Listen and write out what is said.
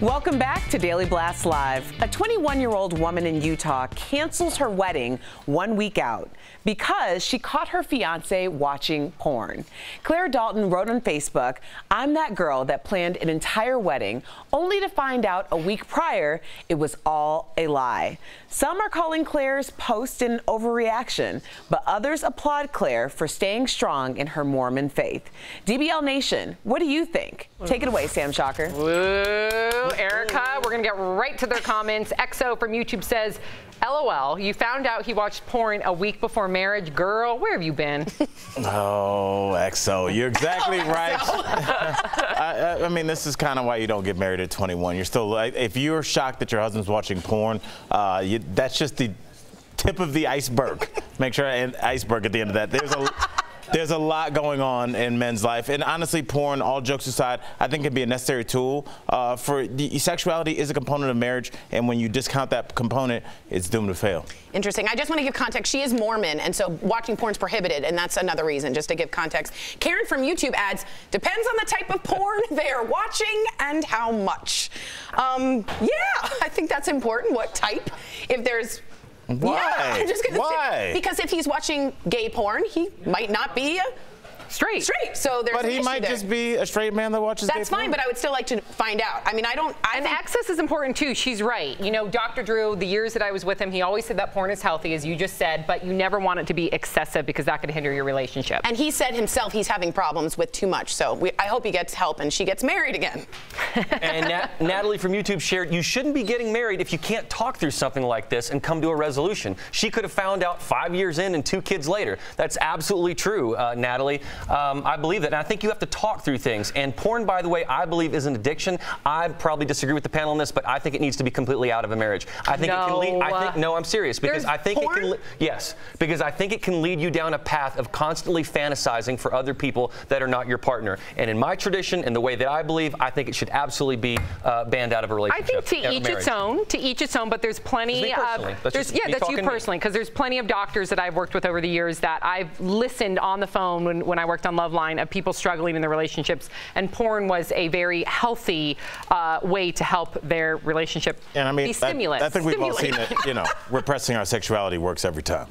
Welcome back to Daily Blast Live. A 21-year-old woman in Utah cancels her wedding 1 week out because she caught her fiancé watching porn. Claire Dalton wrote on Facebook, "I'm that girl that planned an entire wedding only to find out a week prior it was all a lie." Some are calling Claire's post an overreaction, but others applaud Claire for staying strong in her Mormon faith. DBL Nation, what do you think? Take it away, Sam Shocker. Woo, Erica, we're going to get right to their comments. EXO from YouTube says, LOL, you found out he watched porn a week before marriage. Girl, where have you been? Oh, EXO, you're exactly right. I mean, this is kind of why you don't get married at 21. You're still, if you're shocked that your husband's watching porn, that's just the tip of the iceberg. Make sure an iceberg at the end of that. There's a lot going on in men's life, and honestly, porn, all jokes aside, I think can be a necessary tool for sexuality is a component of marriage, and when you discount that component, it's doomed to fail. Interesting. I just want to give context. She is Mormon, and so watching porn is prohibited, and that's another reason, just to give context. Karen from YouTube adds, depends on the type of porn they are watching and how much. Yeah, I think that's important. What type? If there's Why? Yeah, I'm just gonna Why? say, because if he's watching gay porn, he might not be straight. So there's But he might just be a straight man that watches gay porn. That's fine, but I would still like to find out. I mean, And access is important too. She's right. You know, Dr. Drew, the years that I was with him, he always said that porn is healthy, as you just said, but you never want it to be excessive because that could hinder your relationship. And he said himself he's having problems with too much. So I hope he gets help and she gets married again. And Natalie from YouTube shared, you shouldn't be getting married if you can't talk through something like this and come to a resolution. She could have found out 5 years in and 2 kids later. That's absolutely true, Natalie. I believe that. And I think you have to talk through things. And porn, by the way, I believe is an addiction. I probably disagree with the panel on this, but I think it needs to be completely out of a marriage. I think it can lead. No, I'm serious, because I think porn? it can. Yes, because I think it can lead you down a path of constantly fantasizing for other people that are not your partner. And in my tradition and the way that I believe, I think it should absolutely be banned out of a relationship. I think to each its own. To each its own. But there's plenty of. That's you personally, because there's plenty of doctors that I've worked with over the years that I've listened on the phone when I worked on Loveline of people struggling in their relationships, and porn was a very healthy way to help their relationship and I mean, be stimulant. I think we've all seen that, you know, repressing our sexuality works every time.